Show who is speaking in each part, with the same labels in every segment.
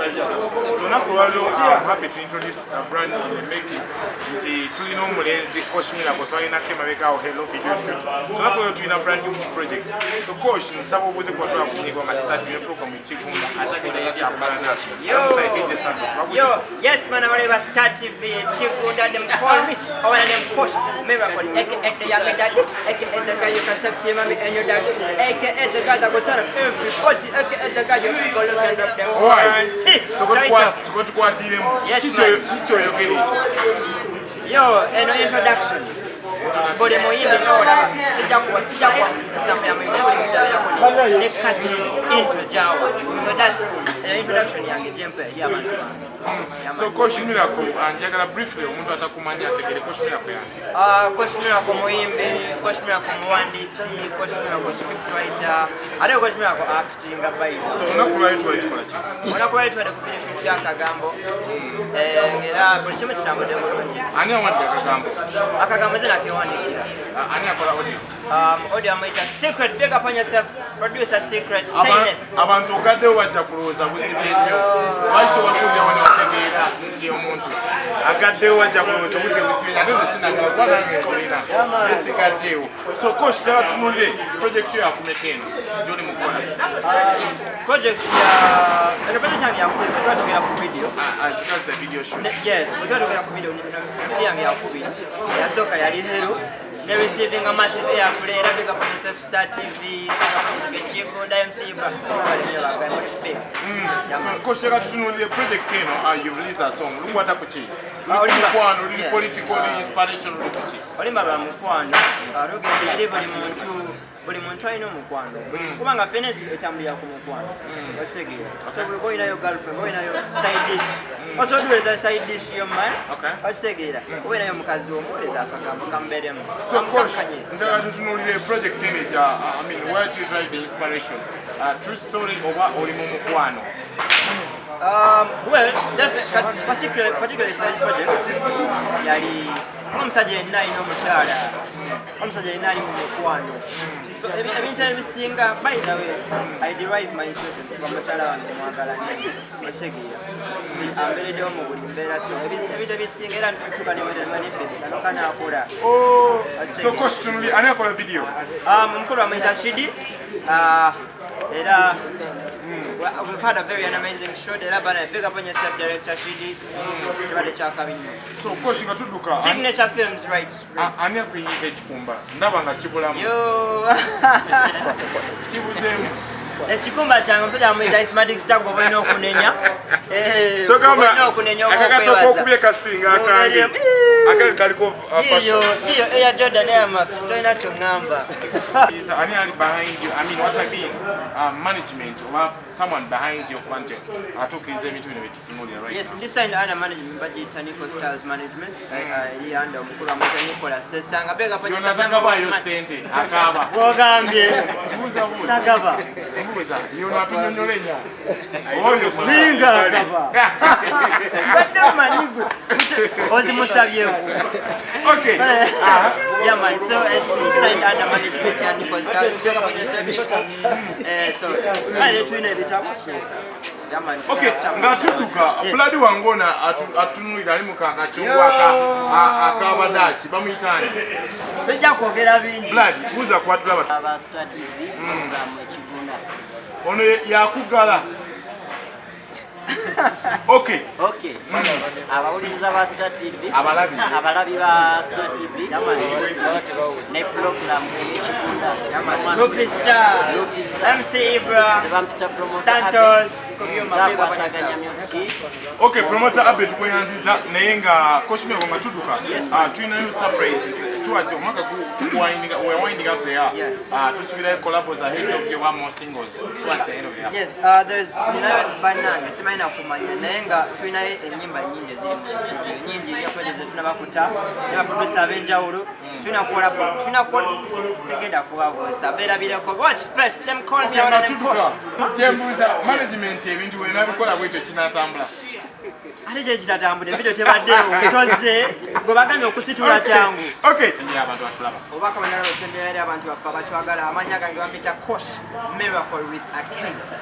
Speaker 1: So I'm happy to introduce a brand in the making. Tulino Mulenzi, Coach Miracle, Twina Kemaveka, Hello Video Shoot. So now we're doing a brand new project. So Coach, some of us are going to start the program with Chikunda.
Speaker 2: Yo, yes, man, I'm going to start TV. Chikunda, them call me. I want them Coach Miracle, aka the young daddy, aka the guy you can talk to your mommy and your daddy, aka the guy that will tell everybody, aka the guy you can go look and up them.
Speaker 1: So what to go at him?
Speaker 2: Yes, yo, an introduction. But the more you know, intro Jawa. So that's the introduction.
Speaker 1: So Coach Miracle, and Jagala briefly, Coach Miracle.
Speaker 2: Coach Miracle Moimbe, Coach Miracle Mwandisi, Coach Miracle scriptwriter. I don't Coach Miracle acting by.
Speaker 1: So
Speaker 2: unakuwa tu kufinish Kagambo. Era kuli chama chitambo demo.
Speaker 1: Ani awandi Kagambo.
Speaker 2: Akagambo zina kewandikira.
Speaker 1: Ani akola audio.
Speaker 2: Audio amaita secret, pick up on yourself, producer secret, stainless.
Speaker 1: Abantu kadde wajja kuloza busibyenyo. Bacho wakubya wano wategera nti omuntu. Agadde wajja kuloza wulike busibyenyo. Ate sinagala kwa nange nsolina. Esikaddewo. So Coach dala tunulire project ya kumekeno. Joni mukola.
Speaker 2: Project ya project yange ya kutogera ku video.
Speaker 1: As the video shoot.
Speaker 2: Yes, kutogera ku video yange ya ku video. Ya soka ya Lizero. They're receiving a massive airplay. Big up on yourself, Star TV, big up on yourself, Chico, DMC,
Speaker 1: So, Coach, you got to know the project, you release a song. Look what happened. Political inspiration. Buli muntu alina omukwano kubanga fenesi etambulira ku mukwano osegeera osobola boyina yo girlfriend boyina yo side dish osobola duweza side dish yo man osegeera boyina yo mukazi omuweleza akagambo kamberemu so coach njagala tutunulire project eneja where do you drive the inspiration true story oba oli mu mukwano
Speaker 2: well particularly for this project yali omusajja yenna alina omukyala omusajja yenna ali mu mukwano so ebintu ebisinga by the way I derive my inspiration from mukyala wange mwagalanye osegeera ambeereddewo mu buli mbeera so ebintu ebisinga era ntutuka nemanebezi kanokana akola
Speaker 1: so coach tunuli ani akola video
Speaker 2: omukulu amuyita Shidi era we've had a very amazing show. There, but I pick up on yourself, director Shidi.
Speaker 1: So, coach, you got to look at
Speaker 2: Signature Films, right?
Speaker 1: I'm not going to use Chikumba. Never Chibula.
Speaker 2: Yo,
Speaker 1: Chibuzem.
Speaker 2: The Chikumba channel, so I'm a smart stack of no Kunenya.
Speaker 1: So, come on, no Kunenya. I got to make a singer. I can't go.
Speaker 2: Yo, Jordan Air Max, don't have your number.
Speaker 1: Is anyone behind you? I mean, what I mean, management or someone behind your content. I took his image to know the right.
Speaker 2: Yes, this side under management budget, Nico Styles Management. I under Mukuramata Nicolas Sesang. I beg upon you.
Speaker 1: You sent it. Akaba.
Speaker 2: Tagaba.
Speaker 1: You're not in your ring.
Speaker 2: Oh, you're Linga. But no man,
Speaker 1: okay.
Speaker 2: Yeah, man. So it's signed under management and Nico Styles. So I let you know the time.
Speaker 1: Okay, ngatuduka Blood wangona atunulira ali mukanga chungwa akabadachi bamuyitani
Speaker 2: sejja kwogera bingi
Speaker 1: Blood buza kwatula
Speaker 2: aba Star TV program ekigunda
Speaker 1: ono yakugala okay
Speaker 2: abawuliza ba Star TV abalabi ba Star TV ne program ekigunda Lucky Star MC Ibra Santos
Speaker 1: okay promoter abe tukoyanziza naye nga Coach Miracle matuduka tulinayo surprises tuwaze omwaka we're winding up there tusubira collabs ahead of the one more singles towards the end of the year.
Speaker 2: Yes, there's bananga simaina kumanya naye nga tulinayo ennyimba nyingi ziri mu studio nyingi nja kwegeza tunabakuta ne baproducer ab'enjawulo tunakola segenda kubabuusa beerabireko watch press them call me out and push
Speaker 1: Jembuza management ebintu bwe nabikola bwetyo kinatambula ate gye kitatambudde video tebaddeewo toze gwe bagambye okusitula kyangu obubaka bwe nalaba esembera eri abantu baffe abatwagala amanya gange bampita Kosh Miracle with a K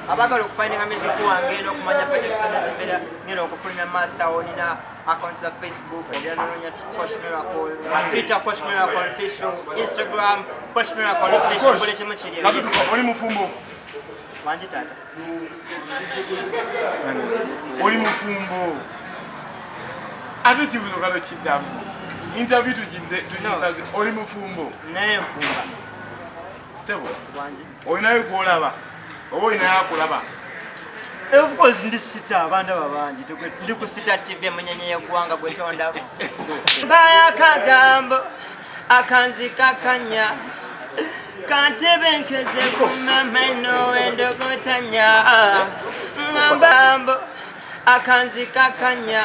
Speaker 1: abagala okufayininga music wange n'okumanya projects ezimbeera ngenda okufulumya maasawo nina accounts za Facebook era nononya Kosh Miracle Twitter Kosh Miracle official Instagram Kosh Miracle official buli kimu kiri
Speaker 3: oli mufumbo
Speaker 1: wandi tata
Speaker 3: oli mufumbo ate kibuzo kalo kiddamu interview tugisaze oli mufumbo
Speaker 1: naye nfumba
Speaker 3: sebo
Speaker 1: wangi
Speaker 3: olinayo gwolaba oba olinayo akulaba
Speaker 1: of course ndi sita abantu ababangi ndi ku Sita TV emunyenye y'eggwanga gwe tondamu mpaya akagambo akanzikakanya kantebenkeze ku mamano endogotanya ngambambo akanzikakanya